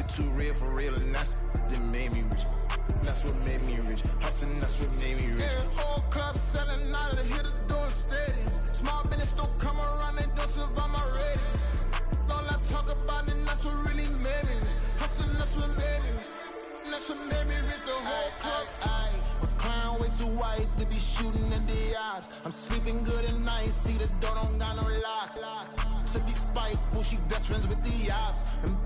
it too real for real, and that's that made me rich. That's what made me rich. Hustling, that's what made me rich. Yeah, whole club selling out of the hitters doing stadiums. Small business don't come around, they don't survive my ratings. All I talk about, and that's what really made me rich. Hustling, that's what made me rich. That's what made me rich. The whole club. McLaren way too wise to be shooting in the odds. I'm sleeping good at night. See the door don't got no locks. To be spiteful, she best friends with the ops. And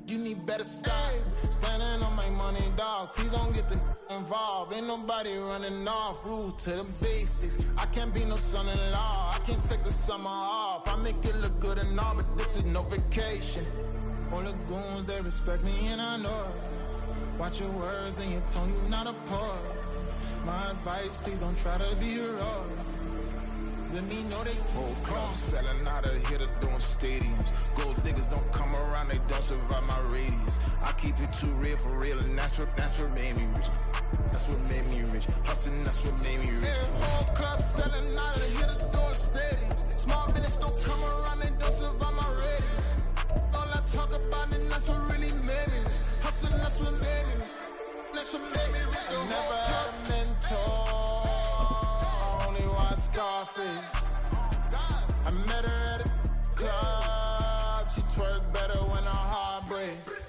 you need better stocks. Standing on my money, dog. Please don't get the involved. Ain't nobody running off. Rules to the basics. I can't be no son-in-law. I can't take the summer off. I make it look good and all, but this is no vacation. All the goons, they respect me and I know it. Watch your words and your tone, you not a poet. My advice, please don't try to be heroic. Let me know they whole club selling out of here to doing stadiums. Gold diggers don't come around, they don't survive my radius. I keep it too real for real, and that's what made me rich. That's what made me rich. Hustling, that's what made me rich. Yeah, whole club selling out of here to doing stadiums. Small business don't come around, they don't survive my radius. All I talk about, and that's what really made me rich. Hustling, that's what made me rich. That's what made me rich. I never had a mentor. Scarface. I met her at a club. She twerk better when her heart breaks.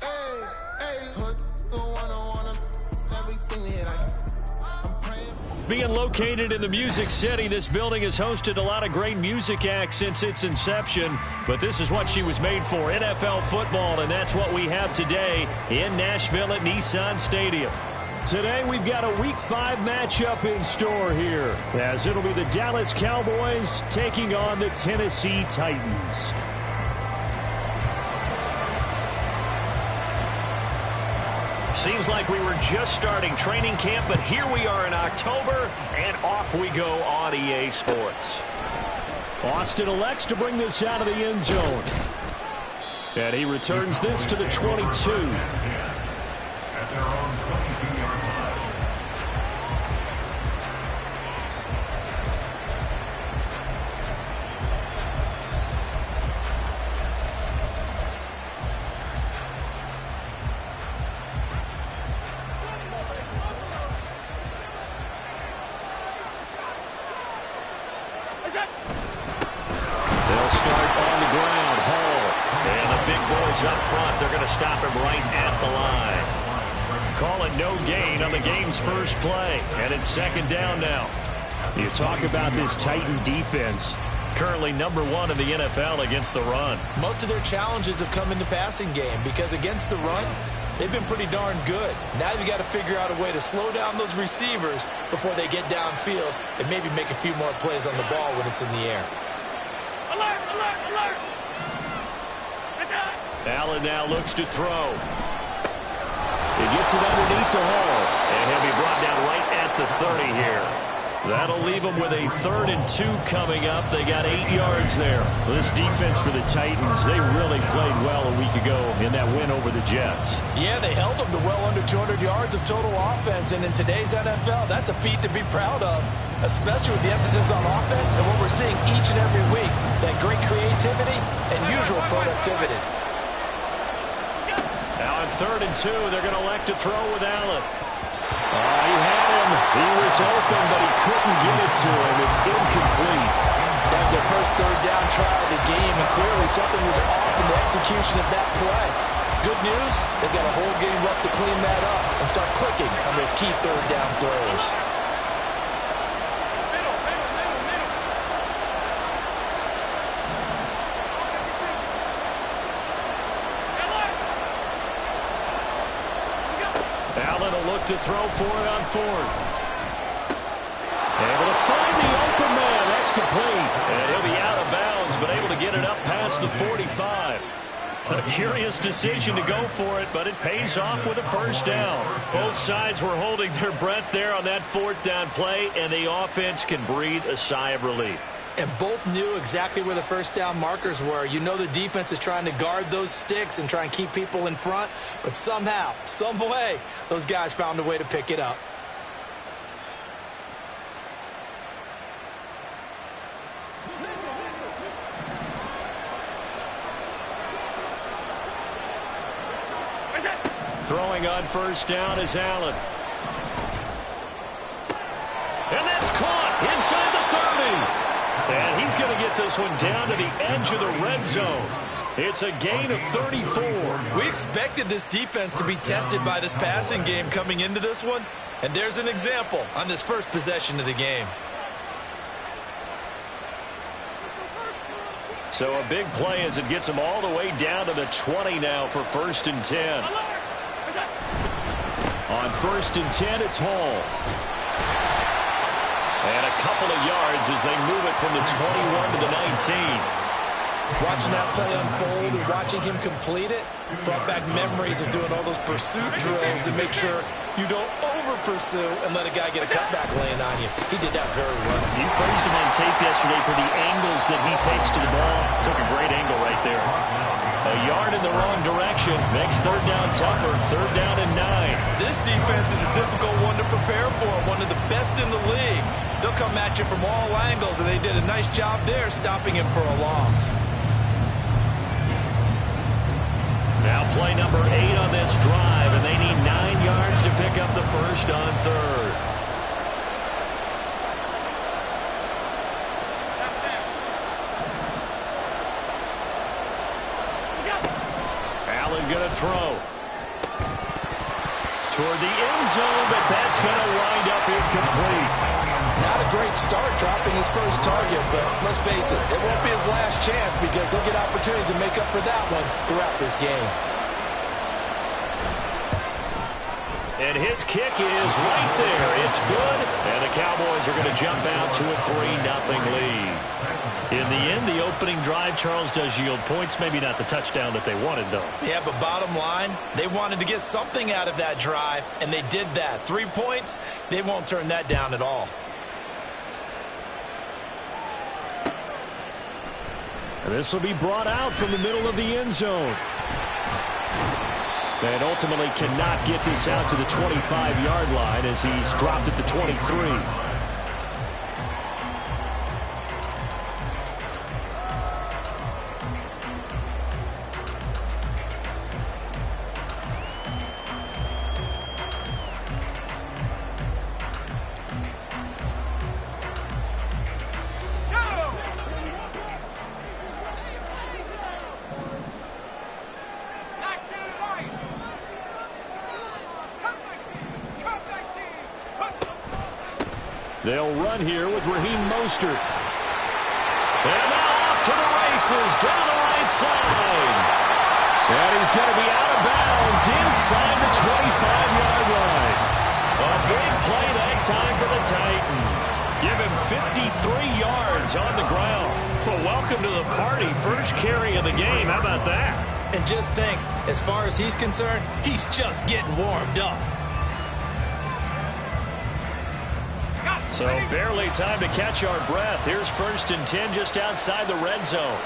Hey, hood, the one I wanna, everything that I'm praying for. Being located in the Music City, this building has hosted a lot of great music acts since its inception. But this is what she was made for, NFL football, and that's what we have today in Nashville at Nissan Stadium. Today we've got a Week 5 matchup in store here, as it'll be the Dallas Cowboys taking on the Tennessee Titans. Seems like we were just starting training camp, but here we are in October, and off we go on EA Sports. Austin elects to bring this out of the end zone. And he returns this to the 22. Up front, they're going to stop him right at the line. Call it no gain on the game's first play, and it's second down now. You talk about this Titan defense, currently number 1 in the NFL against the run. Most of their challenges have come in the passing game because against the run, they've been pretty darn good. Now you got to figure out a way to slow down those receivers before they get downfield and maybe make a few more plays on the ball when it's in the air. Alert, alert, alert! Allen now looks to throw. He gets it underneath to Hall, and he'll be brought down right at the 30 here. That'll leave them with a 3rd and 2 coming up. They got 8 yards there. This defense for the Titans, they really played well a week ago in that win over the Jets. Yeah, they held them to well under 200 yards of total offense, and in today's NFL, that's a feat to be proud of, especially with the emphasis on offense and what we're seeing each and every week, that great creativity and usual productivity. Now on 3rd and 2, they're going to elect to throw with Allen. He had him. He was open, but he couldn't get it to him. It's incomplete. That's their first 3rd down try of the game, and clearly something was off in the execution of that play. Good news, they've got a whole game left to clean that up and start clicking on those key 3rd down throws. Allen will look to throw for it on 4th. Able to find the open man. That's complete. And he'll be out of bounds, but able to get it up past the 45. A curious decision to go for it, but it pays off with a 1st down. Both sides were holding their breath there on that 4th down play, and the offense can breathe a sigh of relief. And both knew exactly where the 1st down markers were. You know the defense is trying to guard those sticks and try and keep people in front, but somehow, some way, those guys found a way to pick it up. Throwing on first down is Allen. And that's caught inside the 30. And he's going to get this one down to the edge of the red zone. It's a gain of 34. We expected this defense to be tested by this passing game coming into this one. And there's an example on this first possession of the game. So a big play as it gets him all the way down to the 20 now for 1st and 10. On 1st and 10, it's Hall. And a couple of yards as they move it from the 21 to the 19. Watching that play unfold and watching him complete it brought back memories of doing all those pursuit drills to make sure you don't over-pursue and let a guy get a cutback laying on you. He did that very well. You praised him on tape yesterday for the angles that he takes to the ball. Took a great angle right there. A yard in the wrong direction. Makes 3rd down tougher. 3rd down and 9. This defense is a difficult one to prepare for. One of the best in the league. They'll come at you from all angles, and they did a nice job there stopping him for a loss. Now play number 8 on this drive, and they need 9 yards to pick up the first on 3rd. Allen going to throw. Toward the end zone, but that's going to wind up incomplete. Not a great start dropping his first target, but let's face it, it won't be his last chance because he'll get opportunities to make up for that one throughout this game. And his kick is right there. It's good, and the Cowboys are going to jump out to a 3-0 lead. In the end, the opening drive, Charles, does yield points. Maybe not the touchdown that they wanted, though. Yeah, but bottom line, they wanted to get something out of that drive, and they did that. 3 points, they won't turn that down at all. And this will be brought out from the middle of the end zone. And ultimately cannot get this out to the 25-yard line as he's dropped at the 23. They'll run here with Raheem Mostert. And now off to the races down the right side. And he's going to be out of bounds inside the 25-yard line. A big play that time for the Titans. Give him 53 yards on the ground. Well, welcome to the party. First carry of the game. How about that? And just think, as far as he's concerned, he's just getting warmed up. So barely time to catch our breath. Here's 1st and 10 just outside the red zone.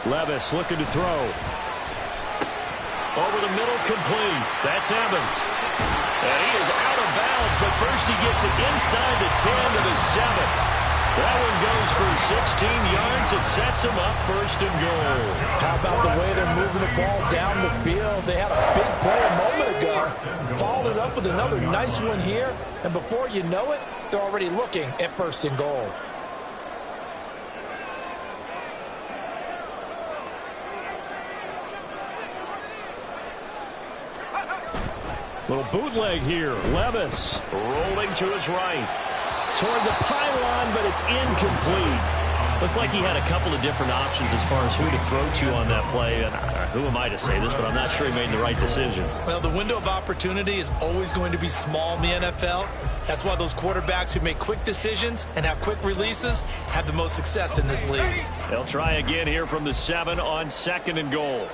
Levis looking to throw. Over the middle, complete. That's Evans. And he is out of bounds, but first he gets it inside the 10 to the 7. That one goes for 16 yards. It sets him up 1st and goal. How about the way they're moving the ball down the field? They had a big play a moment ago. Followed it up with another nice one here. And before you know it, they're already looking at 1st and goal. Little bootleg here. Levis rolling to his right. Toward the pylon, but it's incomplete. Looked like he had a couple of different options as far as who to throw to on that play. And who am I to say this, but I'm not sure he made the right decision. Well, the window of opportunity is always going to be small in the NFL. That's why those quarterbacks who make quick decisions and have quick releases have the most success in this league. They'll try again here from the 7 on 2nd and goal.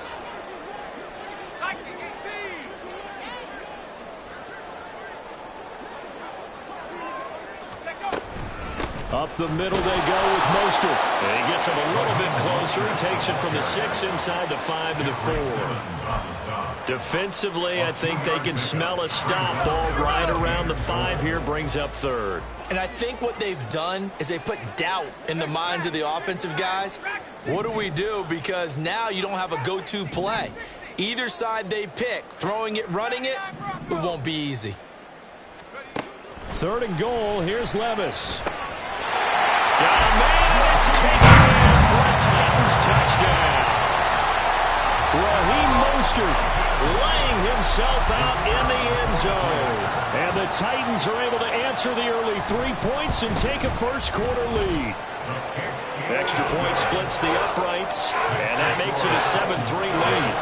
Up the middle they go with Mostert. And he gets him a little bit closer. He takes it from the 6 inside the 5 to the 4. Defensively, I think they can smell a stop. Ball right around the 5 here, brings up third. And I think what they've done is they put doubt in the minds of the offensive guys. What do we do? Because now you don't have a go-to play. Either side they pick, throwing it, running it, it won't be easy. 3rd and goal. Here's Levis. Got a man. It's taken in for a Titans touchdown. Raheem Mostert laying himself out in the end zone. And the Titans are able to answer the early 3 points and take a first-quarter lead. Extra point splits the uprights, and that makes it a 7-3 lead.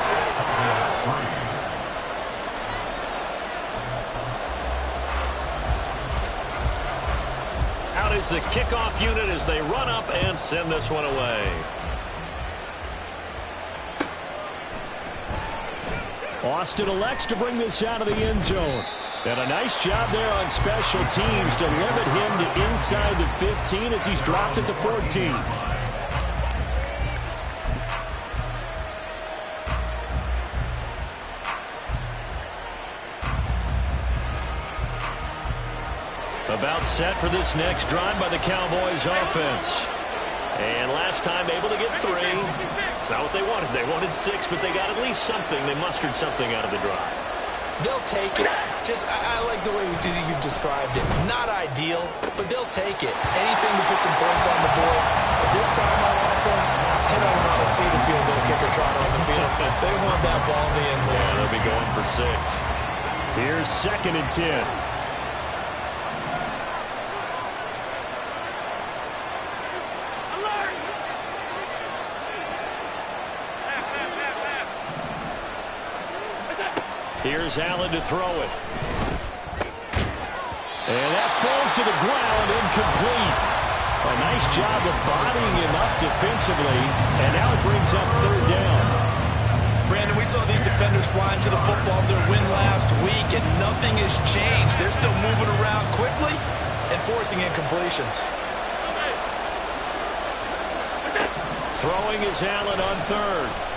Out is the kickoff unit as they run up and send this one away. Austin elects to bring this out of the end zone. And a nice job there on special teams to limit him to inside the 15 as he's dropped at the 14. About set for this next drive by the Cowboys offense. And last time able to get 3. It's not what they wanted. They wanted 6, but they got at least something. They mustered something out of the drive. They'll take it. I like the way you've described it. Not ideal, but they'll take it. Anything to put some points on the board. But this time on offense, they don't want to see the field goal kicker trot on the field. They want that ball in the end zone. Yeah, they'll be going for 6. Here's 2nd and 10. Here's Allen to throw it. And that falls to the ground, incomplete. A nice job of bodying him up defensively, and now it brings up 3rd down. Brandon, we saw these defenders flying to the football in their win last week, and nothing has changed. They're still moving around quickly and forcing incompletions. Throwing is Allen on 3rd.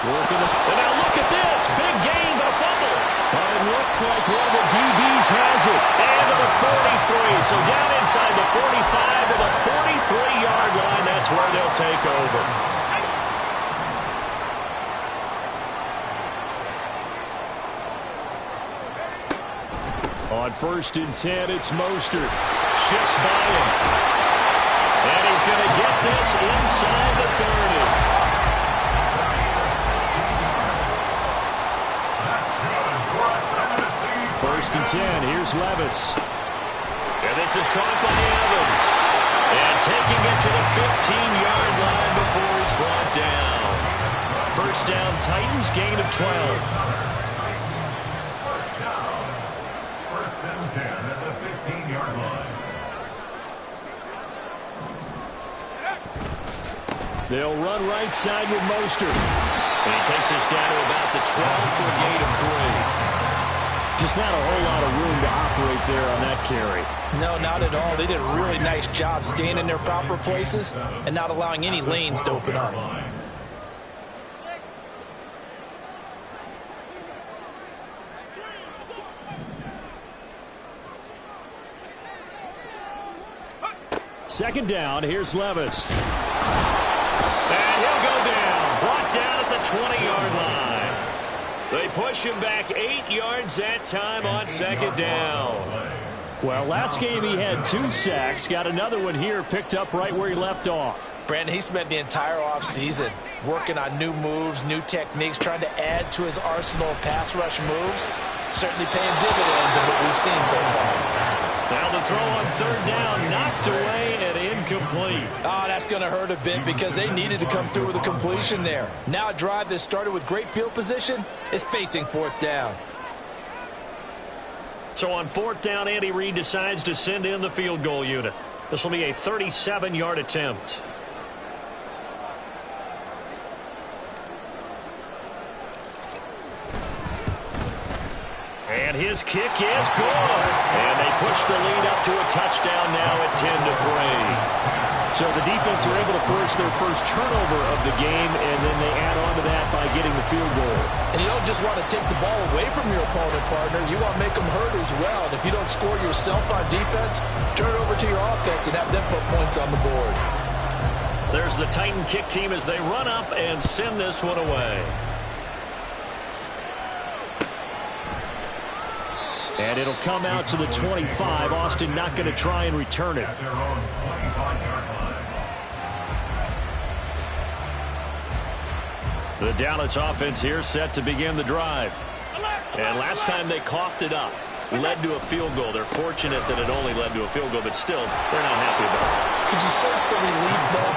And now look at this. Big gain, but a fumble. It looks like one of the DBs has it. And to the 43. So down inside the 45 to the 43-yard line. That's where they'll take over. On 1st and 10, it's Mostert. Shifts by him. And he's going to get this inside the 30. 1st and 10. Here's Levis. And this is caught by Evans. And taking it to the 15-yard line before he's brought down. 1st down, Titans, gain of 12. 1st and 10 at the 15-yard line. They'll run right side with Mostert. And he takes us down to about the 12 for a gain of 3. Just not a whole lot of room to operate there on that carry. No, not at all. They did a really nice job staying in their proper places and not allowing any lanes to open up. Second down, here's Levis. And he'll go down. Brought down at the 20-yard line. They push him back 8 yards that time on 2nd down. Well, last game he had 2 sacks. Got another one here, picked up right where he left off. Brandon, he spent the entire offseason working on new moves, new techniques, trying to add to his arsenal of pass rush moves. Certainly paying dividends in what we've seen so far. Now the throw on 3rd down, knocked away and incomplete. Oh, that's going to hurt a bit because they needed to come through with a completion there. Now a drive that started with great field position is facing 4th down. So on 4th down, Andy Reid decides to send in the field goal unit. This will be a 37-yard attempt. And his kick is good. And they push the lead up to a touchdown now at 10-3. So the defense are able to force their first turnover of the game, and then they add on to that by getting the field goal. And you don't just want to take the ball away from your opponent, partner. You want to make them hurt as well. And if you don't score yourself on defense, turn it over to your offense and have them put points on the board. There's the Titan kick team as they run up and send this one away. And it'll come out to the 25. Austin not going to try and return it. At their own 25-yard line. The Dallas offense here set to begin the drive. And last time they coughed it up, led to a field goal. They're fortunate that it only led to a field goal, but still, they're not happy about it. Could you sense the relief, though,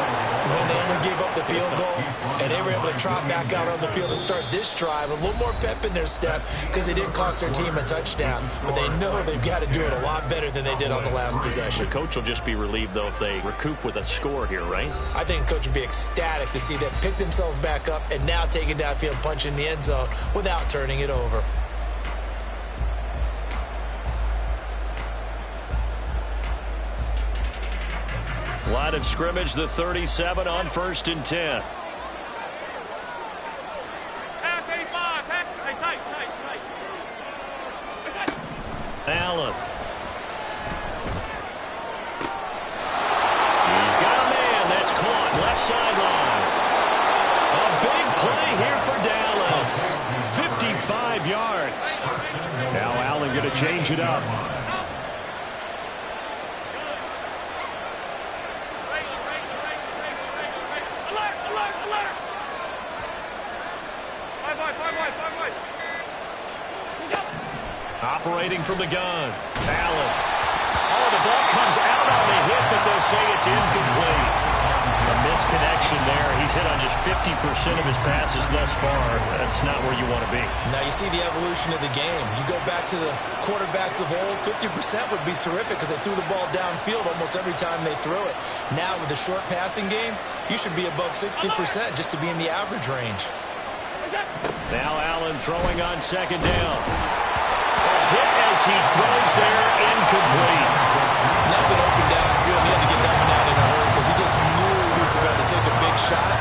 when they only gave up the field goal and they were able to trot back out on the field and start this drive? A little more pep in their step because they didn't cost their team a touchdown, but they know they've got to do it a lot better than they did on the last possession. The coach will just be relieved, though, if they recoup with a score here, right? I think the coach would be ecstatic to see them pick themselves back up and now take it downfield, punch in the end zone without turning it over. Line of scrimmage, the 37 on 1st and 10. Pass 85. Pass. Hey, tight. Allen. He's got a man. That's caught. Left sideline. A big play here for Dallas. 55 yards. Now Allen going to change it up. Operating from the gun. Allen. Oh, the ball comes out on the hit, but they'll say it's incomplete. A misconnection there. He's hit on just 50% of his passes thus far. That's not where you want to be. Now you see the evolution of the game. You go back to the quarterbacks of old, 50% would be terrific because they threw the ball downfield almost every time they threw it. Now with the short passing game, you should be above 60% just to be in the average range. Now Allen throwing on 2nd down. Hit as he throws there, incomplete. Nothing open downfield. He had to get that one out in a hurry because he just knew he was about to take a big shot.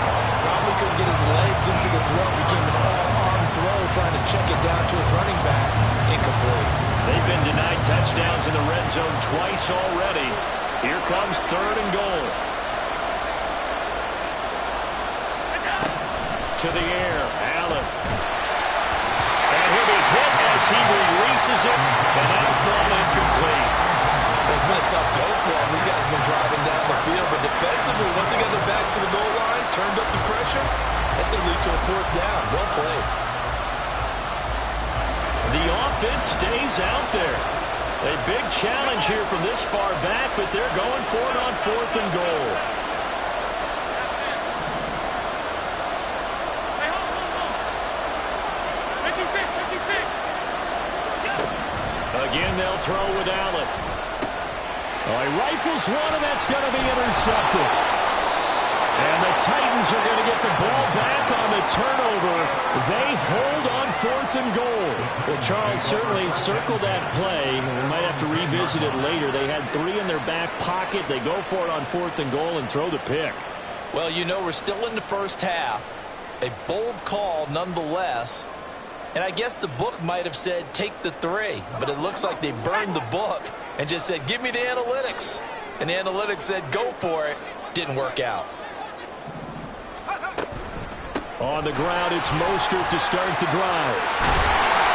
Probably couldn't get his legs into the throw. Became an all-arm throw trying to check it down to his running back. Incomplete. They've been denied touchdowns in the red zone twice already. Here comes 3rd and goal. To the air, Allen. And he'll be hit as he releases it, and that'll fall incomplete. It's been a tough go for him. These guys have been driving down the field, but defensively, once they got their backs to the goal line, turned up the pressure, that's going to lead to a 4th down. Well played. The offense stays out there. A big challenge here from this far back, but they're going for it on 4th and goal. Again, they'll throw with Allen. Oh, he rifles one, and that's going to be intercepted. And the Titans are going to get the ball back on the turnover. They hold on 4th and goal. Well, Charles, certainly circle that play. We might have to revisit it later. They had 3 in their back pocket. They go for it on 4th and goal and throw the pick. Well, you know, we're still in the first half. A bold call nonetheless. And I guess the book might have said, take the 3. But it looks like they burned the book and just said, give me the analytics. And the analytics said, go for it. Didn't work out. On the ground, it's Mostert to start the drive.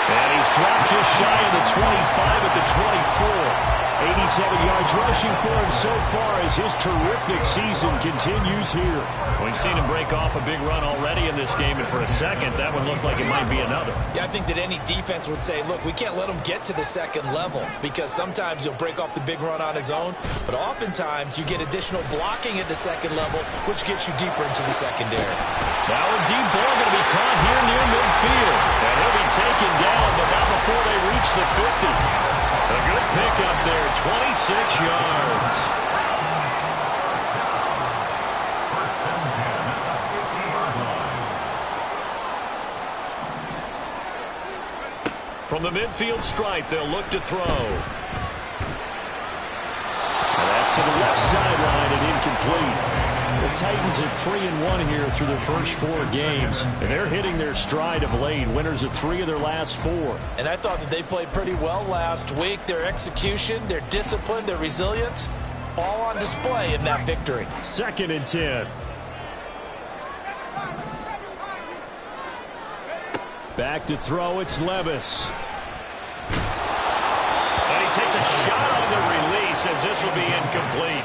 And he's dropped just shy of the 25 at the 24. 87 yards rushing for him so far as his terrific season continues here. We've seen him break off a big run already in this game, and for a second, that would look like it might be another. Yeah, I think that any defense would say, look, we can't let him get to the 2nd level because sometimes he'll break off the big run on his own, but oftentimes you get additional blocking at the 2nd level, which gets you deeper into the secondary. Now a deep ball going to be caught here near midfield, and he'll be taken down, but not before they reach the 50. A good pickup there, 26 yards. From From the midfield stripe, they'll look to throw. And that's to the left sideline and incomplete. The Titans are 3-1 here through their first 4 games, and they're hitting their stride of late, winners of 3 of their last 4. And I thought that they played pretty well last week. Their execution, their discipline, their resilience, all on display in that victory. 2nd and 10. Back to throw, it's Levis. And he takes a shot on the release as this will be incomplete.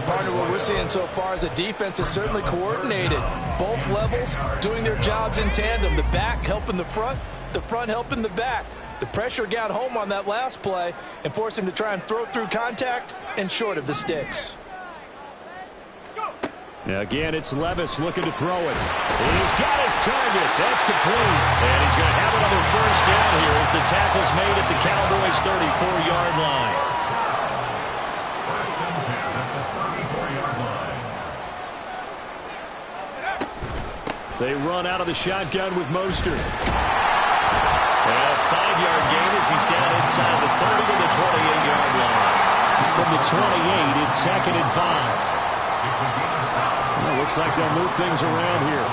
Partner, what we're seeing so far is the defense is certainly coordinated. Both levels doing their jobs in tandem. The back helping the front helping the back. The pressure got home on that last play and forced him to try and throw through contact and short of the sticks. Now again, it's Levis looking to throw it. He's got his target. That's complete. And he's going to have another first down here as the tackle's made at the Cowboys' 34-yard line. They run out of the shotgun with Mostert. And a 5-yard gain as he's down inside the 30 to the 28-yard line. From the 28, it's 2nd and 5. Well, looks like they'll move things around here.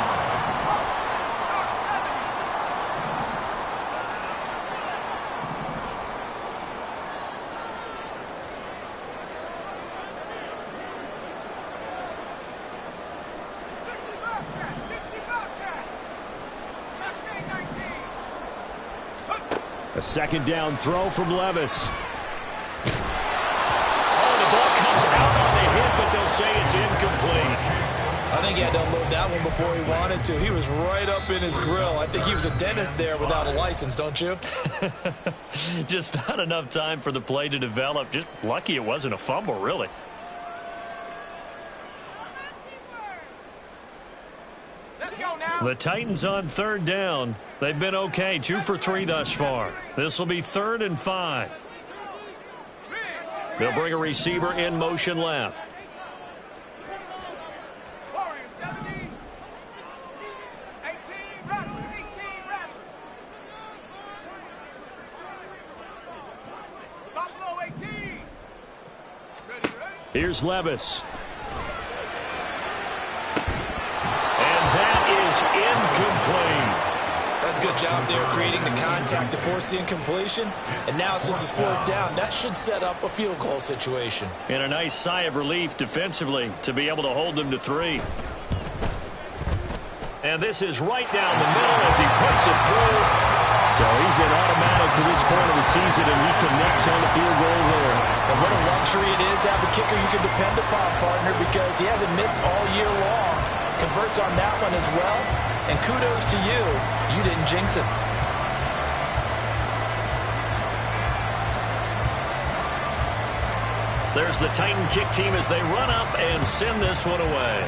A 2nd down throw from Levis. Oh, the ball comes out on the hit, but they'll say it's incomplete. I think he had to unload that one before he wanted to. He was right up in his grill. I think he was a dentist there without a license, don't you? Just not enough time for the play to develop. Just lucky it wasn't a fumble, really. The Titans on 3rd down. They've been okay, 2 for 3 thus far. This will be 3rd and 5. They'll bring a receiver in motion left. Here's Levis. Incomplete. That's a good job there creating the contact to force the incompletion. And now since it's 4th down, that should set up a field goal situation. And a nice sigh of relief defensively to be able to hold them to 3. And this is right down the middle as he puts it through. So he's been automatic to this point of the season, and he connects on the field goal there. And what a luxury it is to have a kicker you can depend upon, partner, because he hasn't missed all year long. Converts on that one as well, and kudos to you. You didn't jinx it. There's the Titan kick team as they run up and send this one away.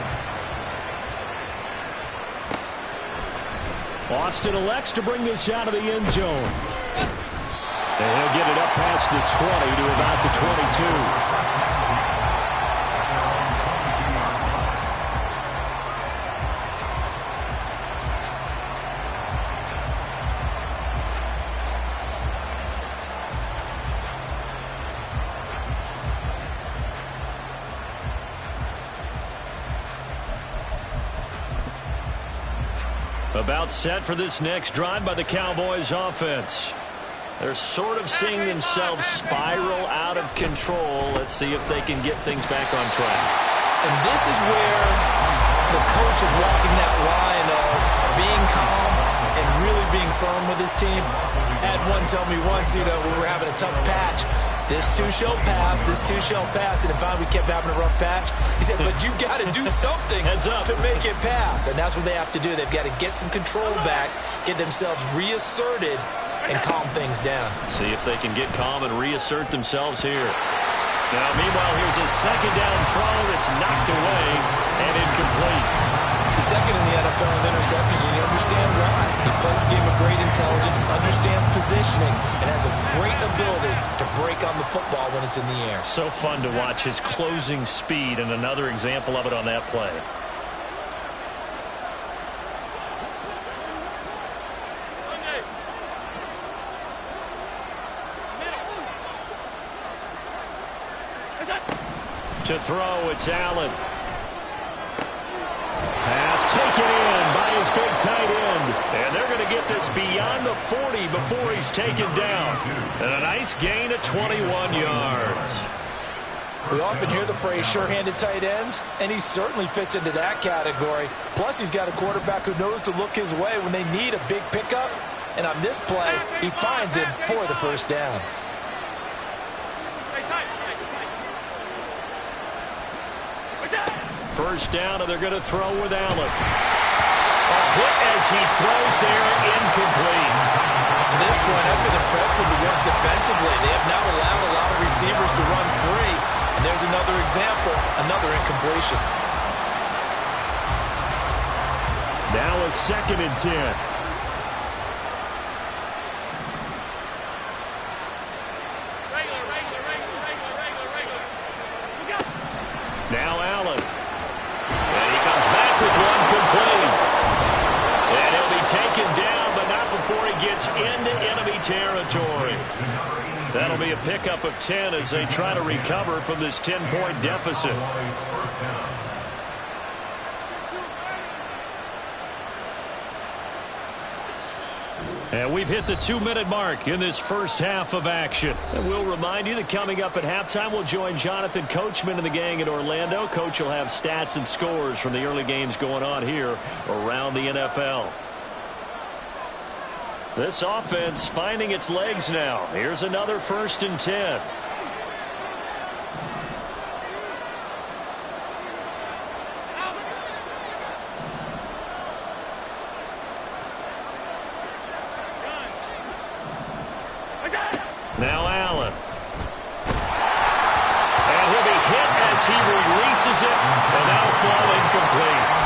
Austin elects to bring this out of the end zone. And he'll get it up past the 20 to about the 22. About set for this next drive by the Cowboys offense. They're sort of seeing themselves spiral out of control. Let's see if they can get things back on track. And this is where the coach is walking that line of being calm and really being firm with his team. Had one tell me once, we were having a tough patch. This too shall pass, this too shall pass. And if we kept having a rough patch, he said, but you got to do something to make it pass. And that's what they have to do. They've got to get some control back, get themselves reasserted, and calm things down. See if they can get calm and reassert themselves here. Now, meanwhile, here's a 2nd down throw that's knocked away and incomplete. He's 2nd in the NFL in interceptions, and you understand why. He plays a game of great intelligence, understands positioning, and has a great ability to break on the football when it's in the air. So fun to watch his closing speed, and another example of it on that play. To throw, it's Allen. Pass taken in by his big tight end. And they're going to get this beyond the 40 before he's taken down. And a nice gain of 21 yards. We often hear the phrase sure-handed tight ends, and he certainly fits into that category. Plus, he's got a quarterback who knows to look his way when they need a big pickup. And on this play, he finds him for the first down. First down, and they're going to throw with Allen. A hit as he throws there, incomplete. To this point, I've been impressed with the work defensively. They have not allowed a lot of receivers to run free. And there's another example, another incompletion. Now a 2nd and 10. Now Allen. And he comes back with one complete. And he'll be taken down, but not before he gets into enemy territory. That'll be a pickup of 10 as they try to recover from this 10-point deficit. And we've hit the 2-minute mark in this first half of action. And we'll remind you that coming up at halftime, we'll join Jonathan Coachman and the gang in Orlando. Coach will have stats and scores from the early games going on here around the NFL. This offense finding its legs now. Here's another 1st and 10. Now Allen. And he'll be hit as he releases it, and that'll fall incomplete.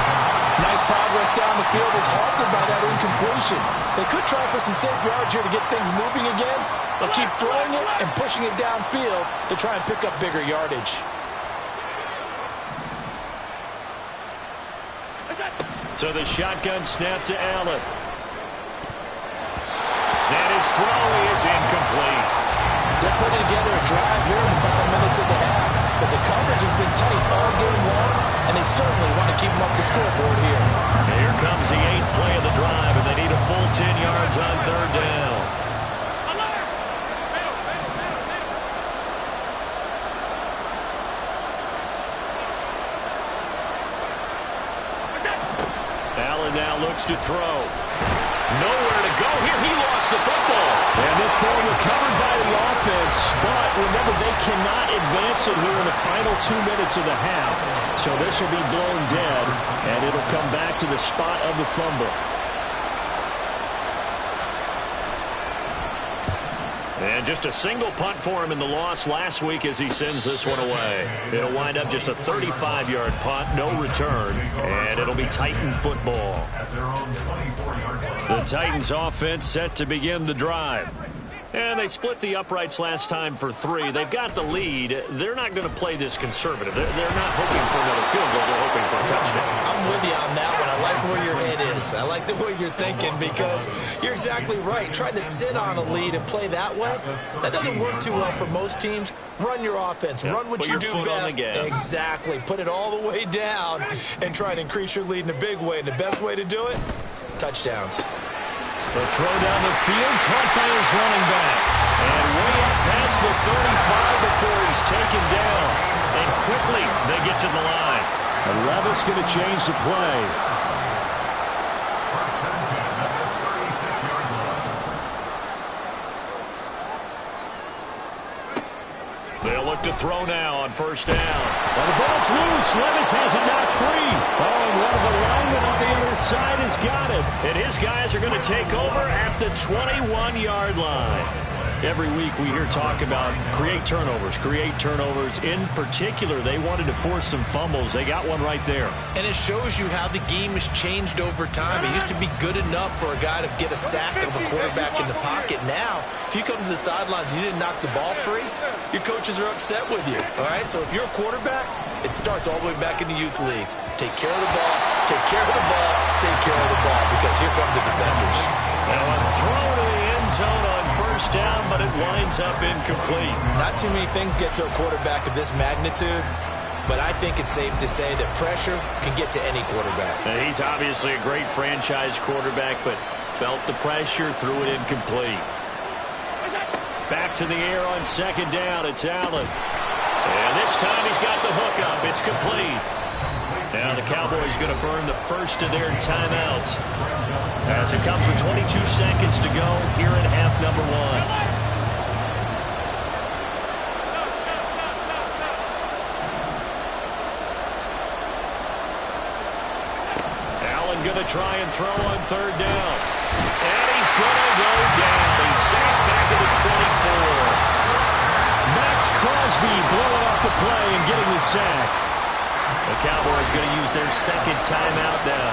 Nice progress down the field is halted by that incompletion. They could try for some safe yards here to get things moving again, but keep throwing it and pushing it downfield to try and pick up bigger yardage. So the shotgun snap to Allen. And his throw is incomplete. They're putting together a drive here in the final minutes of the half, but the coverage has been tight all game long, and they certainly want to keep them up the scoreboard here. And here comes the 8th play of the drive, and they need a full 10 yards on 3rd down. Allen now looks to throw. Nowhere to go here. He lost the football. And this ball recovered by the offense, but remember, they cannot advance it here in the final 2 minutes of the half. So this will be blown dead, and it'll come back to the spot of the fumble. And just a single punt for him in the loss last week as he sends this one away. It'll wind up just a 35-yard punt, no return, and it'll be Titan football. The Titans offense set to begin the drive. And they split the uprights last time for 3. They've got the lead. They're not going to play this conservative. They're not hoping for another field goal. They're hoping for a touchdown. I'm with you on that one. I like where your head is. I like the way you're thinking because you're exactly right. Trying to sit on a lead and play that way, that doesn't work too well for most teams. Run your offense. Yep. Run what Put you your do foot on best. the gas. Exactly. Put it all the way down and try and increase your lead in a big way. And the best way to do it, touchdowns. The throw down the field, caught by his running back. And way up past the 35 before he's taken down. And quickly they get to the line. And Levis going to change the play. They'll look to throw now on 1st down. Well, the ball's loose. Levis has it knocked free. Oh, and one of the linemen on the other side has got it. And his guys are going to take over at the 21-yard line. Every week we hear talk about create turnovers. In particular, they wanted to force some fumbles. They got one right there. And it shows you how the game has changed over time. It used to be good enough for a guy to get a sack of a quarterback in the pocket. Now, if you come to the sidelines and you didn't knock the ball free, your coaches are upset with you. All right, so if you're a quarterback, it starts all the way back in the youth leagues. Take care of the ball, take care of the ball, take care of the ball, because here come the defenders. Now a throw to the end zone on first down, but it winds up incomplete. Not too many things get to a quarterback of this magnitude, but I think it's safe to say that pressure can get to any quarterback. And he's obviously a great franchise quarterback, but felt the pressure, threw it incomplete. Back to the air on second down. It's Allen. And this time he's got the hook up. It's complete. Now the Cowboys going to burn the first of their timeouts as it comes with 22 seconds to go here in half number one. Allen going to try and throw on third down. And he's going to go down. He's sacked back at the 24. Max Crosby blowing off the play and getting the sack. The Cowboys going to use their second timeout now.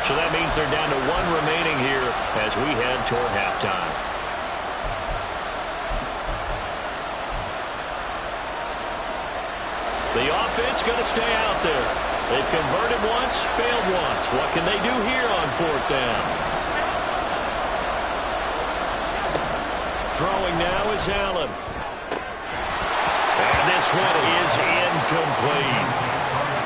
So that means they're down to one remaining here as we head toward halftime. The offense going to stay out there. They've converted once, failed once. What can they do here on fourth down? Throwing now is Allen. And this one is incomplete.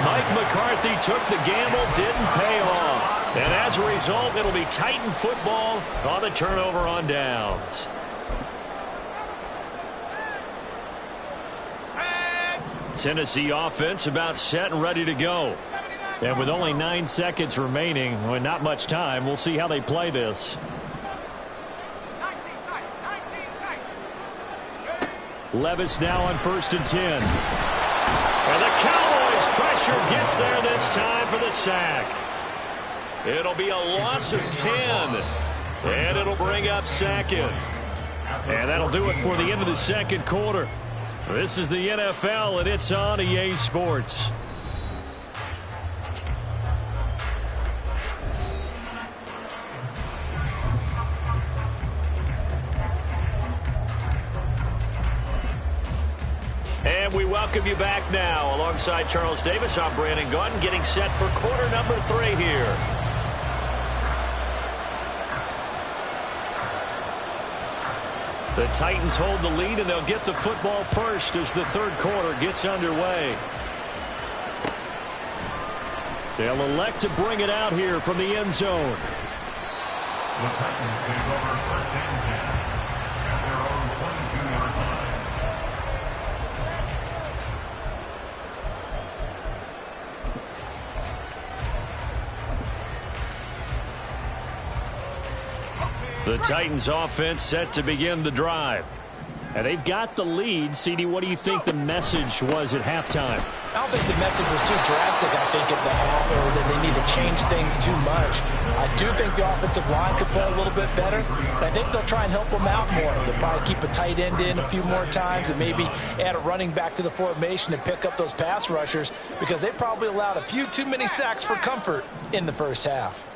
Mike McCarthy took the gamble, didn't pay off. And as a result, it'll be Titan football on the turnover on downs. Tennessee offense about set and ready to go. And with only 9 seconds remaining, well, not much time, we'll see how they play this. Levis now on 1st and 10. And the Cowboys pressure gets there this time for the sack. It'll be a loss of 10. And it'll bring up second. And that'll do it for the end of the second quarter. This is the NFL, and it's on EA Sports. And we welcome you back now. Alongside Charles Davis, I'm Brandon Gaudin, getting set for quarter number 3 here. The Titans hold the lead, and they'll get the football first as the third quarter gets underway. They'll elect to bring it out here from the end zone. The Titans take over 1st and 10 at their own 22-yard line. The Titans offense set to begin the drive. And they've got the lead. CD, what do you think the message was at halftime? I don't think the message was too drastic, I think, at the half, or that they need to change things too much. I do think the offensive line could play a little bit better. And I think they'll try and help them out more. They'll probably keep a tight end in a few more times and maybe add a running back to the formation and pick up those pass rushers, because they probably allowed a few too many sacks for comfort in the first half.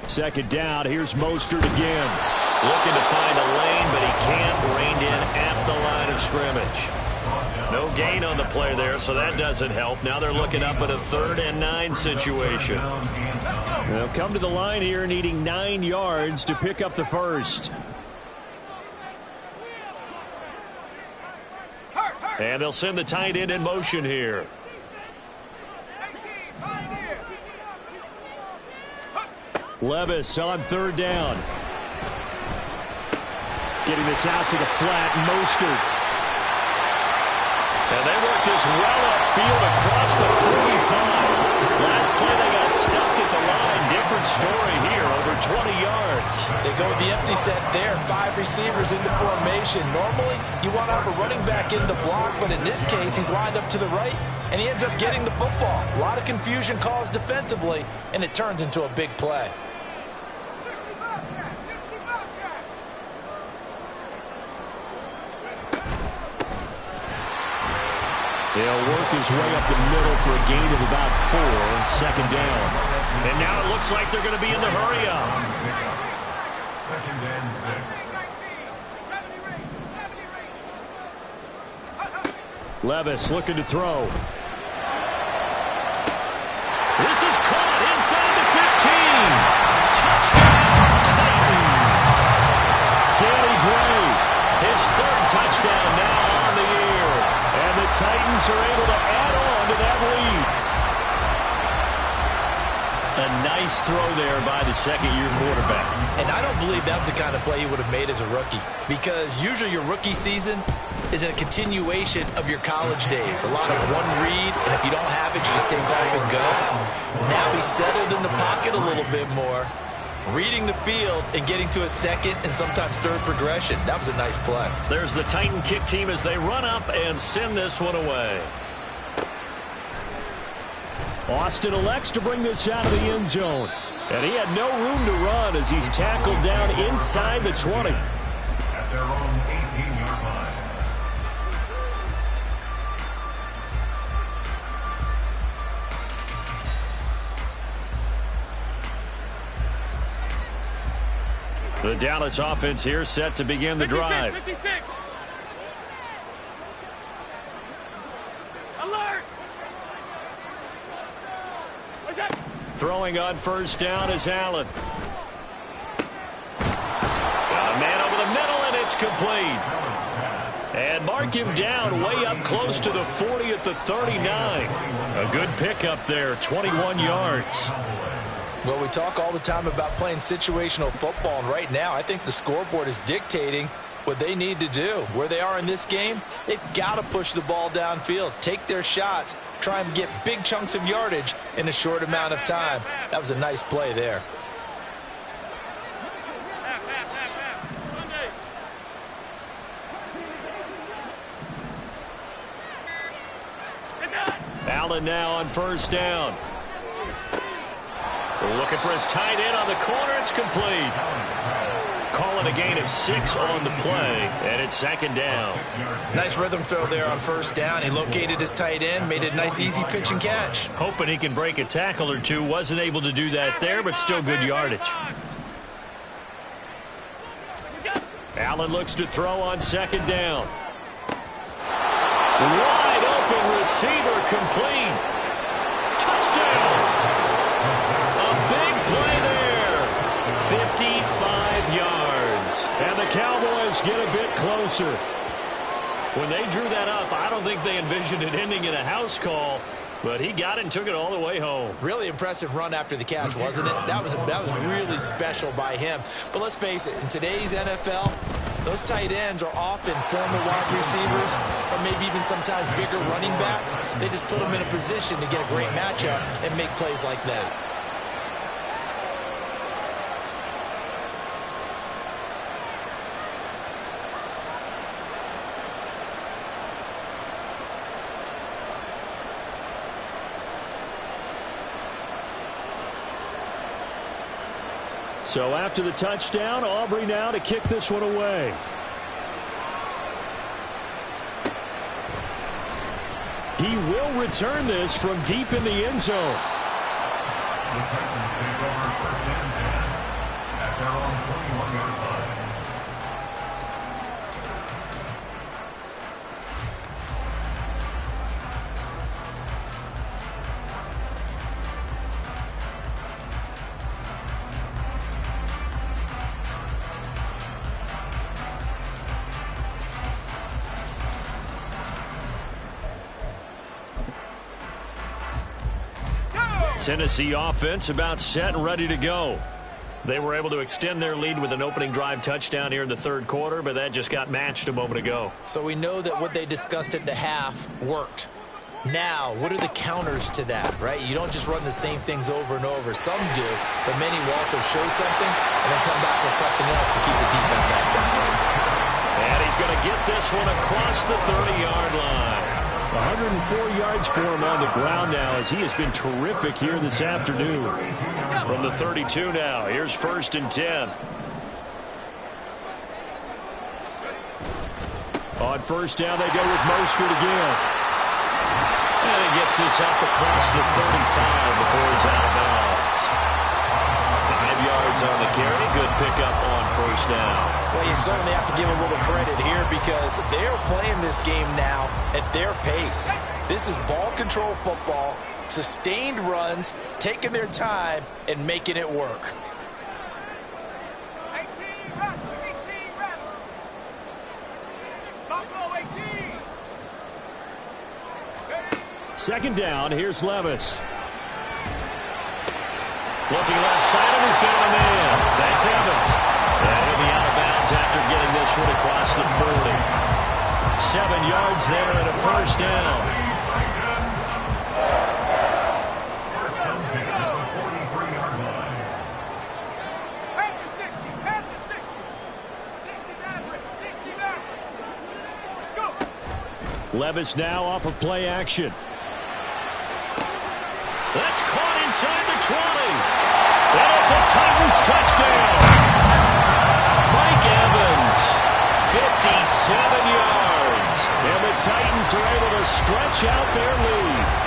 Second down, here's Mostert again. Looking to find a lane, but he can't. Reined in at the line of scrimmage. No gain on the play there, so that doesn't help. Now they're looking up at a 3rd and 9 situation. They'll come to the line here needing 9 yards to pick up the first. And they'll send the tight end in motion here. Levis on 3rd down. Getting this out to the flat, Mostert. And they work this well upfield across the 45. Last play they got stuffed at the line. Different story here, over 20 yards. They go with the empty set there, 5 receivers into formation. Normally, you want to have a running back in the block, but in this case, he's lined up to the right, and he ends up getting the football. A lot of confusion caused defensively, and it turns into a big play. He'll work his way up the middle for a gain of about 4, 2nd down. And now it looks like they're going to be in the hurry up. 2nd and 6. Levis looking to throw. This is caught inside the 15. touchdown now on the year. And the Titans are able to add on to that lead. A nice throw there by the second-year quarterback. And I don't believe that was the kind of play he would have made as a rookie, because usually your rookie season is a continuation of your college days. A lot of one read, and if you don't have it, you just take off and go. Now he's settled in the pocket a little bit more, reading the field and getting to a second and sometimes third progression. That was a nice play. There's the Titan kick team as they run up and send this one away. Austin elects to bring this out of the end zone. And he had no room to run as he's tackled down inside the 20. At their own 18-yard line. The Dallas offense here set to begin the drive. 56. Alert! Throwing on first down is Allen. Got a man over the middle, and it's complete. And mark him down way up close to the 40 at the 39. A good pickup there, 21 yards. Well, we talk all the time about playing situational football, and right now I think the scoreboard is dictating what they need to do. Where they are in this game, they've got to push the ball downfield, take their shots, try and get big chunks of yardage in a short amount of time. That was a nice play there. Allen now on first down. Looking for his tight end on the corner. It's complete. Calling a gain of 6 on the play, and it's second down. Nice rhythm throw there on first down. He located his tight end, made it a nice, easy pitch and catch. Hoping he can break a tackle or two. Wasn't able to do that there, but still good yardage. Allen looks to throw on second down. Wide open receiver, complete. Touchdown. A big play there. 55 yards. And the Cowboys get a bit closer. When they drew that up, I don't think they envisioned it ending in a house call, but he got it and took it all the way home. Really impressive run after the catch, wasn't it? That was really special by him. But let's face it, in today's NFL, those tight ends are often former wide receivers or maybe even sometimes bigger running backs. They just put them in a position to get a great matchup and make plays like that. So after the touchdown, Aubrey now to kick this one away. He will return this from deep in the end zone. The Titans take over first and 10 at their own 21-yard line. Tennessee offense about set and ready to go. They were able to extend their lead with an opening drive touchdown here in the third quarter, but that just got matched a moment ago. So we know that what they discussed at the half worked. Now, what are the counters to that, right? You don't just run the same things over and over. Some do, but many will also show something and then come back with something else to keep the defense off balance. And he's going to get this one across the 30-yard line. 104 yards for him on the ground now as he has been terrific here this afternoon. From the 32 now, here's first and 10. On first down, they go with Mostert again. And he gets this up across the 35 before he's out of bounds. 5 yards on the carry. Good pickup on first down. Well, you certainly have to give a little credit here because they're playing this game now at their pace. This is ball control football, sustained runs, taking their time, and making it work. second down, here's Levis. Looking left side, and he's got a man. That's Evans. And he'll be out of bounds after getting this one across the 40. 7 yards there and a first down. Levis now off of play action. That's caught inside the 20. And it's a Titans touchdown. Mike Evans, 57 yards. And the Titans are able to stretch out their lead.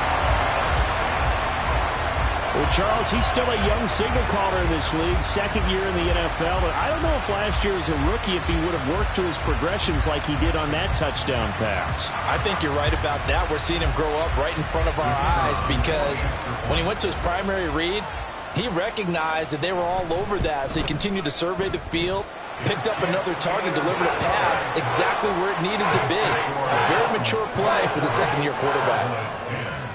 Well, Charles, he's still a young signal caller in this league, second year in the NFL. But I don't know if last year as a rookie, if he would have worked through his progressions like he did on that touchdown pass. I think you're right about that. We're seeing him grow up right in front of our eyes because when he went to his primary read, he recognized that they were all over that. So he continued to survey the field, picked up another target, delivered a pass exactly where it needed to be. A very mature play for the second-year quarterback.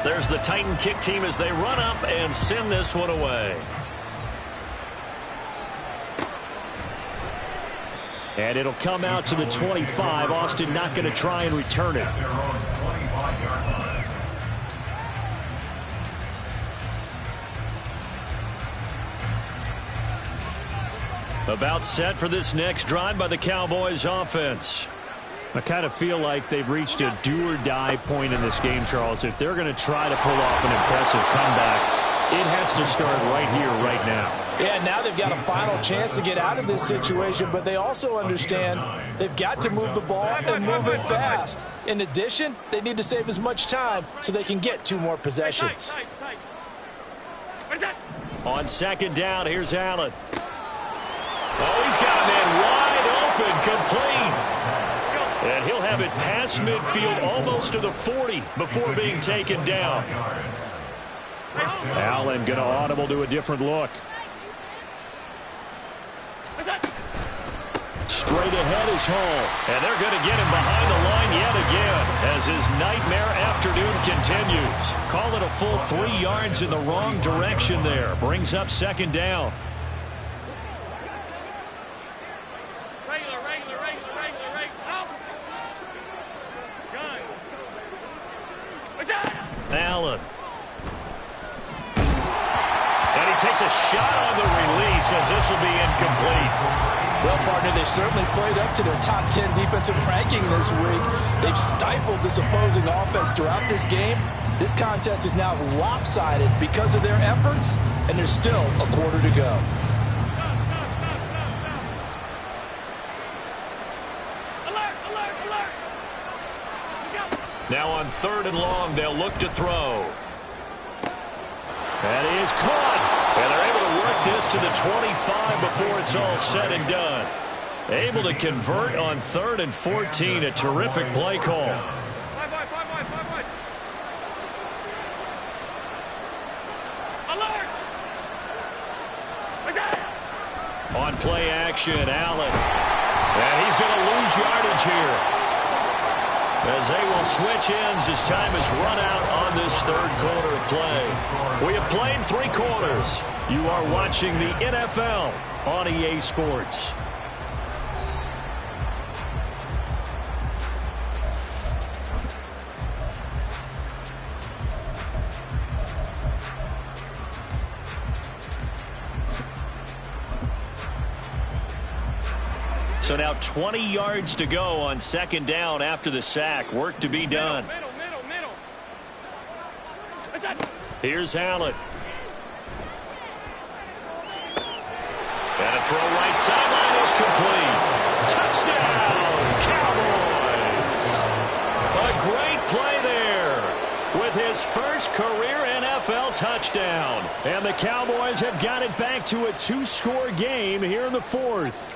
There's the Titan kick team as they run up and send this one away. And it'll come out to the 25. Austin not going to try and return it. About set for this next drive by the Cowboys offense. I kind of feel like they've reached a do-or-die point in this game, Charles. If they're going to try to pull off an impressive comeback, it has to start right here, right now. Yeah, now they've got a final chance to get out of this situation, but they also understand they've got to move the ball and move it fast. In addition, they need to save as much time so they can get 2 more possessions. On second down, here's Allen. Oh, he's got a man wide open, complete. And he'll have it past midfield almost to the 40 before being taken down. Allen going to audible to a different look. Straight ahead is Hall. And they're going to get him behind the line yet again as his nightmare afternoon continues. Call it a full 3 yards in the wrong direction there. Brings up second down. Allen. And he takes a shot on the release as this will be incomplete. Well, partner, they've certainly played up to their top 10 defensive ranking this week. They've stifled this opposing offense throughout this game. This contest is now lopsided because of their efforts, and there's still a quarter to go. Now on third and long, they'll look to throw. That is caught. And they're able to work this to the 25 before it's all said and done. Able to convert on third and 14. A terrific play call. On play action, Allen. And he's going to lose yardage here, as they will switch ends as time is run out on this third quarter of play. We have played 3 quarters. You are watching the NFL on EA Sports. So now 20 yards to go on second down after the sack. Work to be done. Middle. Here's Allen. And a throw right sideline is complete. Touchdown, Cowboys. A great play there with his first career NFL touchdown. And the Cowboys have got it back to a 2-score game here in the 4th.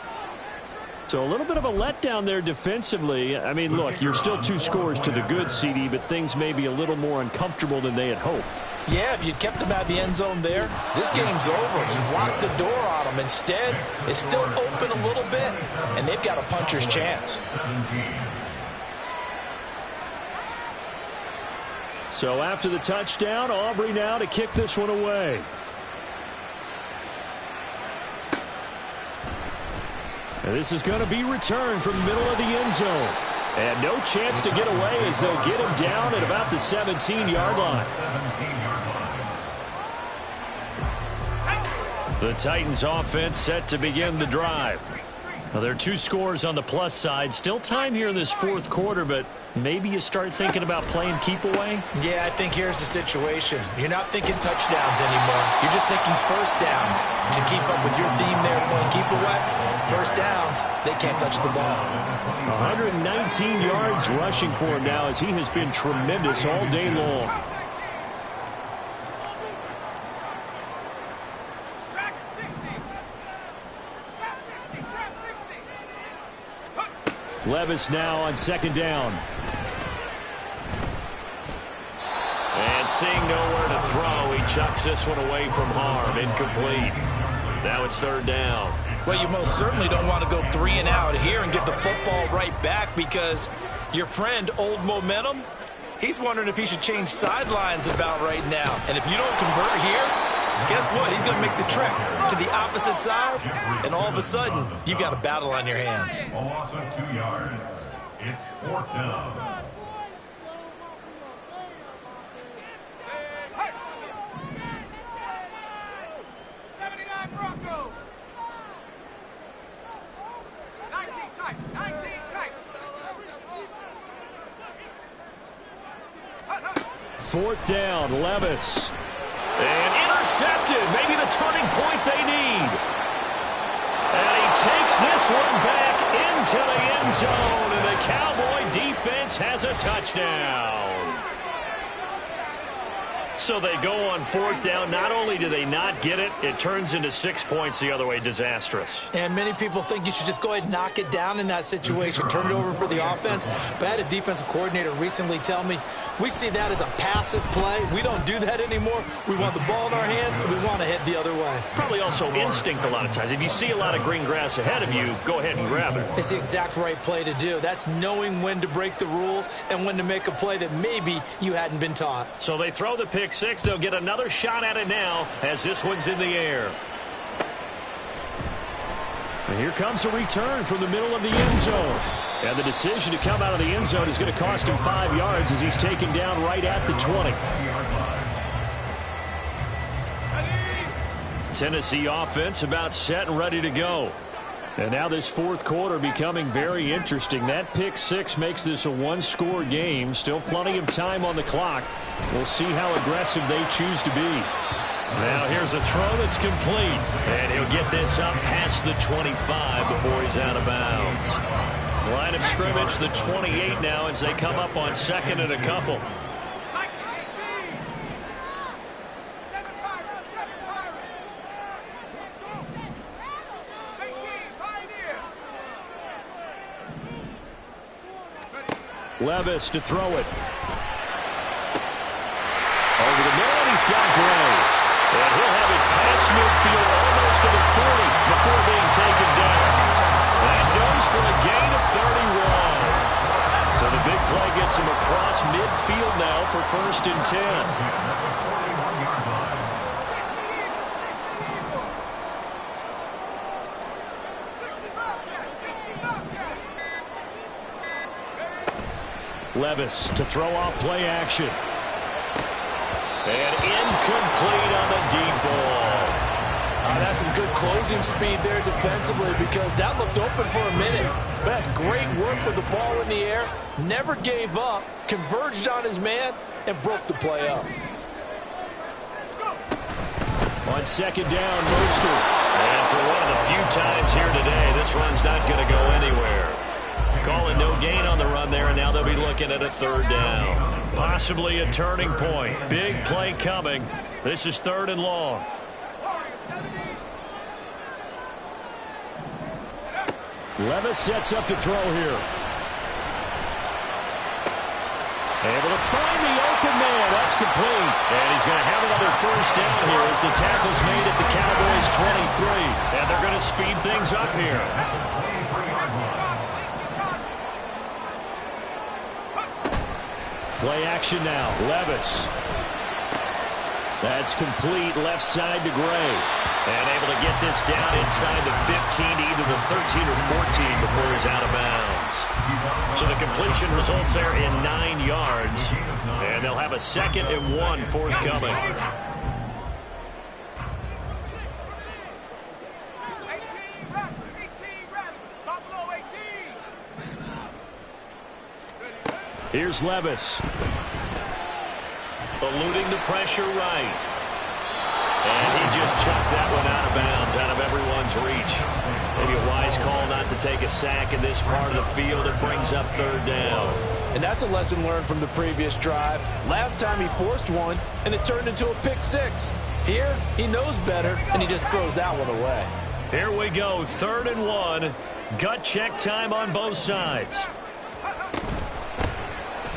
So a little bit of a letdown there defensively. I mean, look, you're still 2 scores to the good, CD, but things may be a little more uncomfortable than they had hoped. Yeah, if you'd kept him out of the end zone there, this game's over. You've locked the door on him. Instead, it's still open a little bit, and they've got a puncher's chance. So after the touchdown, Aubrey now to kick this one away. And this is going to be returned from the middle of the end zone. And no chance to get away as they'll get him down at about the 17-yard line. The Titans offense set to begin the drive. Well, there are 2 scores on the plus side. Still time here in this fourth quarter, but maybe you start thinking about playing keep away? Yeah, I think here's the situation. You're not thinking touchdowns anymore. You're just thinking first downs. To keep up with your theme there, playing keep away, first downs, they can't touch the ball. 119 yards rushing for him now as he has been tremendous all day long. Levis now on second down. And seeing nowhere to throw, he chucks this one away from harm. Incomplete. Now it's third down. Well, you most certainly don't want to go 3 and out here and give the football right back because your friend, Old Momentum, he's wondering if he should change sidelines about right now. And if you don't convert here, guess what? He's going to make the trek to the opposite side, and all of a sudden, you've got a battle on your hands. A loss of 2 yards. It's fourth down. Fourth down, Levis. And intercepted. Maybe the turning point they need. And he takes this one back into the end zone. And the Cowboy defense has a touchdown. So they go on fourth down. Not only do they not get it, it turns into 6 points the other way. Disastrous. And many people think you should just go ahead and knock it down in that situation, turn it over for the offense. But I had a defensive coordinator recently tell me, we see that as a passive play. We don't do that anymore. We want the ball in our hands, and we want to head the other way. Probably also instinct a lot of times. If you see a lot of green grass ahead of you, go ahead and grab it. It's the exact right play to do. That's knowing when to break the rules and when to make a play that maybe you hadn't been taught. So they throw the pick six. They'll get another shot at it now as this one's in the air. And here comes a return from the middle of the end zone. And the decision to come out of the end zone is going to cost him 5 yards as he's taken down right at the 20. Tennessee offense about set and ready to go. And now this fourth quarter becoming very interesting. That pick six makes this a one-score game. Still plenty of time on the clock. We'll see how aggressive they choose to be. Now here's a throw that's complete. And he'll get this up past the 25 before he's out of bounds. Line of scrimmage, the 28 now as they come up on second and a couple. Levis to throw it. Over the middle, and he's got Gray. And he'll have it past midfield almost to the 40 before being taken down. That goes for a gain of 31. So the big play gets him across midfield now for first and 10. Levis to throw off play action. And incomplete on the deep ball. That's some good closing speed there defensively because that looked open for a minute. But that's great work with the ball in the air. Never gave up, converged on his man, and broke the play up. On second down, Mostert. And for one of the few times here today, this run's not going to go anywhere. Calling no gain on the run there, and now they'll be looking at a third down. Possibly a turning point. Big play coming. This is third and long. Levis sets up to throw here. Able to find the open man. That's That's complete. And he's going to have another first down here as the tackle's made at the Cowboys' 23. And they're going to speed things up here. Play action now. Levis. That's complete left side to Gray. And able to get this down inside the 15 to either the 13 or 14 before he's out of bounds. So the completion results there in 9 yards. And they'll have a 2nd and 1 forthcoming. Here's Levis. Eluding the pressure right. And he just chucked that one out of bounds, out of everyone's reach. Maybe a wise call not to take a sack in this part of the field. It brings up 3rd down. And that's a lesson learned from the previous drive. Last time he forced one, and it turned into a pick 6. Here, he knows better, and he just throws that one away. Here we go, 3rd and 1. Gut check time on both sides.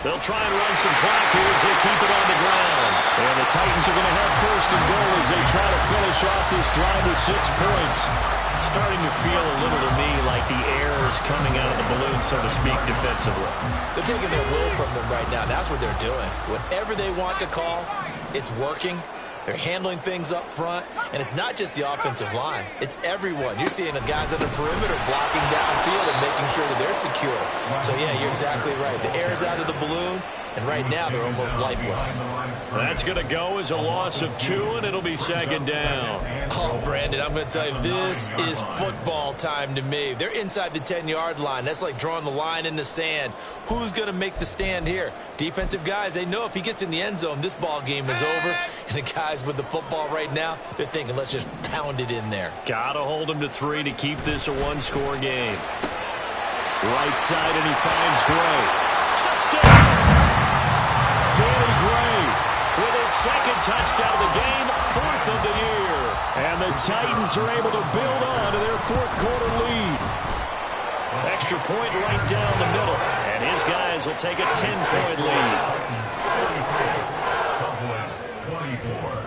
They'll try and run some clock here as they keep it on the ground. And the Titans are going to have 1st and goal as they try to finish off this drive with 6 points. Starting to feel a little to me like the air is coming out of the balloon, so to speak, defensively. They're taking their will from them right now. That's what they're doing. Whatever they want to call, it's working. They're handling things up front, and it's not just the offensive line. It's everyone. You're seeing the guys on the perimeter blocking downfield and making sure that they're secure. So, yeah, you're exactly right. The air's out of the balloon, and right now they're almost lifeless. That's going to go as a loss of 2, and it'll be 2nd down. Oh, Brandon, I'm going to tell you, this is football time to me. They're inside the 10-yard line. That's like drawing the line in the sand. Who's going to make the stand here? Defensive guys, they know if he gets in the end zone, this ball game is over. And the guys with the football right now, they're thinking, let's just pound it in there. Got to hold him to 3 to keep this a 1-score game. Right side, and he finds Gray. Touchdown! Danny Gray with his 2nd touchdown of the game, 4th of the year. And the Titans are able to build on to their 4th quarter lead. Extra point right down the middle. And his guys will take a 10-point lead. Cowboys 24.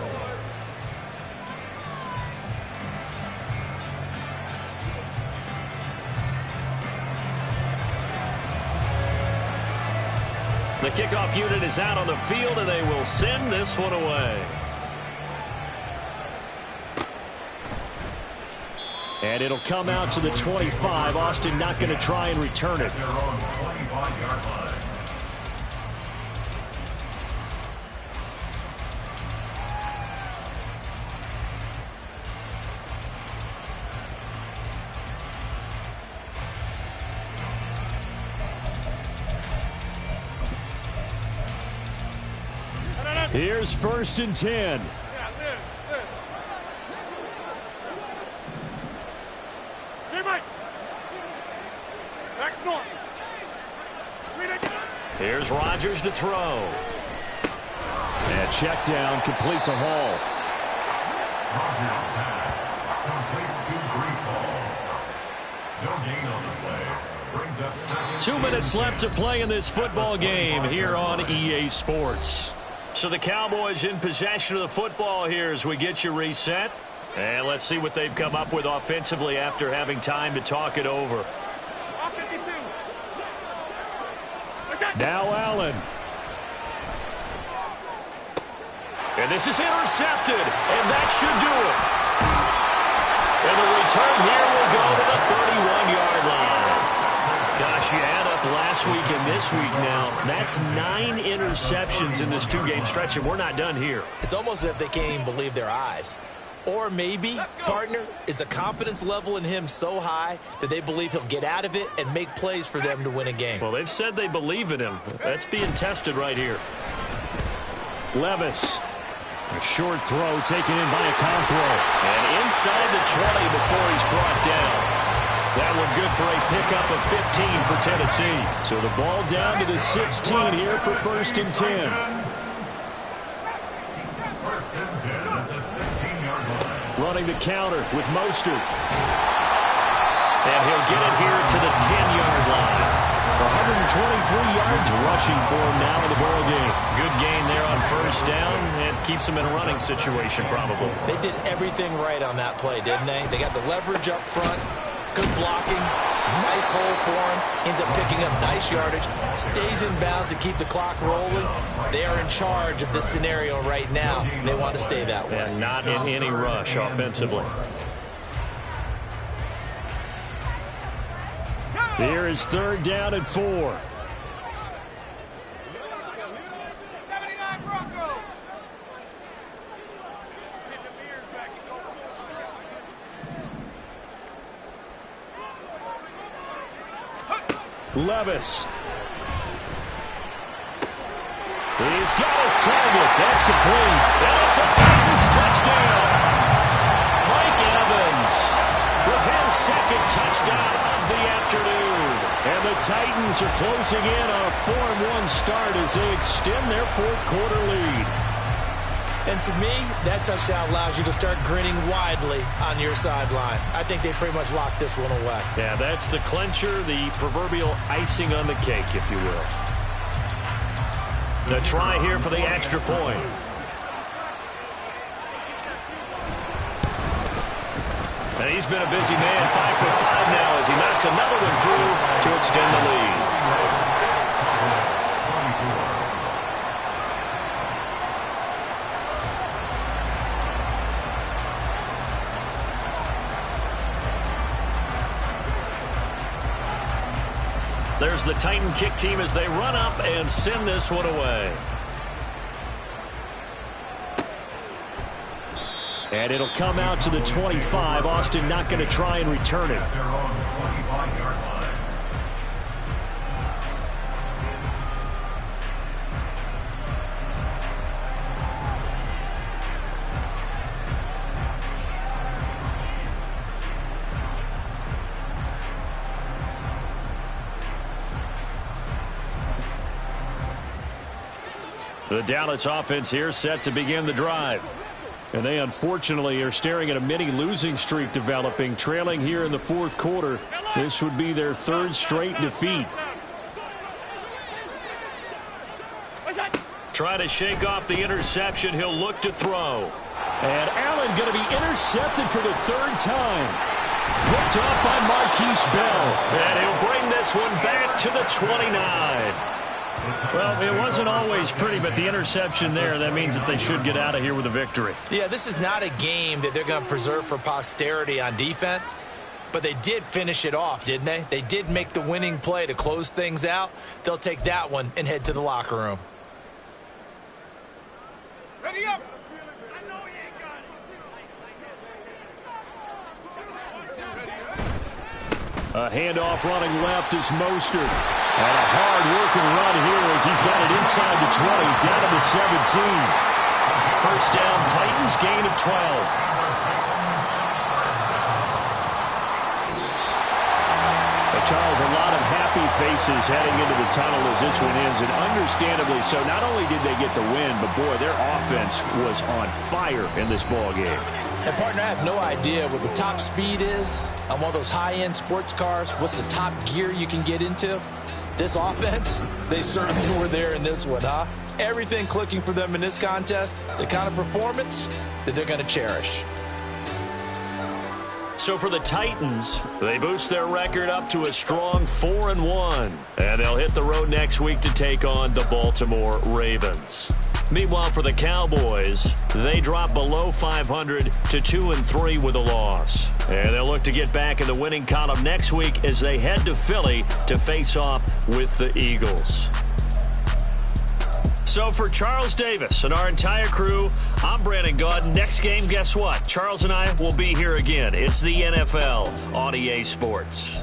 The kickoff unit is out on the field, and they will send this one away. And it'll come out to the 25. Austin not going to try and return it. Their own 25-yard line. Here's 1st and 10. Here's Rodgers to throw. And check down, complete to Hall. Rodgers pass. Complete to Brees Hall. No gain on the play. Brings up 2nd. 2 minutes left to play in this football game here on EA Sports. So the Cowboys in possession of the football here as we get you reset. And let's see what they've come up with offensively after having time to talk it over. Now Allen. And this is intercepted, and that should do it. And the return here will go to the 31-yard line. Gosh, you add up last week and this week now, that's 9 interceptions in this 2-game stretch, and we're not done here. It's almost as if they can't even believe their eyes. Or maybe, partner, is the confidence level in him so high that they believe he'll get out of it and make plays for them to win a game. Well, they've said they believe in him. That's being tested right here. Levis. A short throw taken in by Okonkwo. And inside the 20 before he's brought down. That one good for a pickup of 15 for Tennessee. So the ball down to the 16 here for 1st and 10. 1st and 10 at the 16-yard line. Running the counter with Mostert. And he'll get it here to the 10-yard line. 123 yards rushing for him now in the ball game. Good gain there on 1st first down and keeps them in a running situation probably. They did everything right on that play, didn't they? They got the leverage up front, good blocking, nice hole for him, ends up picking up nice yardage, stays in bounds to keep the clock rolling. They are in charge of this scenario right now. They want to stay that way. And not in any rush offensively. Here is third down and 4. Levis. He's got his target. That's complete. And it's a Titans touchdown. Mike Evans with his second touchdown of the afternoon. And the Titans are closing in on a 4-1 start as they extend their fourth quarter lead. And to me, that touchdown allows you to start grinning widely on your sideline. I think they pretty much locked this one away. Yeah, that's the clincher, the proverbial icing on the cake, if you will. The try here for the extra point. And he's been a busy man, 5 for 5 now as he knocks another one through to extend the lead. There's the Titan kick team as they run up and send this one away. And it'll come out to the 25. Austin not going to try and return it. They're on the 25-yard line. The Dallas offense here set to begin the drive. And they unfortunately are staring at a mini losing streak developing, trailing here in the fourth quarter. This would be their third straight defeat. Try to shake off the interception. He'll look to throw. And Allen going to be intercepted for the third time. Picked off by Marquise Bell. And he'll bring this one back to the 29. Well, it wasn't always pretty, but the interception there, that means that they should get out of here with a victory. Yeah, this is not a game that they're going to preserve for posterity on defense, but they did finish it off, didn't they? They did make the winning play to close things out. They'll take that one and head to the locker room. Ready up. A handoff running left is Mostert. And a hard-working run here as he's got it inside the 20, down to the 17. First down, Titans, gain of 12. Charles, a lot of happy faces heading into the tunnel as this one ends, and understandably so. Not only did they get the win, but boy, their offense was on fire in this ball game. And partner, I have no idea what the top speed is on one of those high-end sports cars. What's the top gear you can get into? This offense, they certainly were there in this one, huh? Everything clicking for them in this contest, the kind of performance that they're going to cherish. So for the Titans, they boost their record up to a strong 4-1. And they'll hit the road next week to take on the Baltimore Ravens. Meanwhile, for the Cowboys, they drop below 500 to 2-3 with a loss. And they'll look to get back in the winning column next week as they head to Philly to face off with the Eagles. So for Charles Davis and our entire crew, I'm Brandon Gaudin. Next game, guess what? Charles and I will be here again. It's the NFL on EA Sports.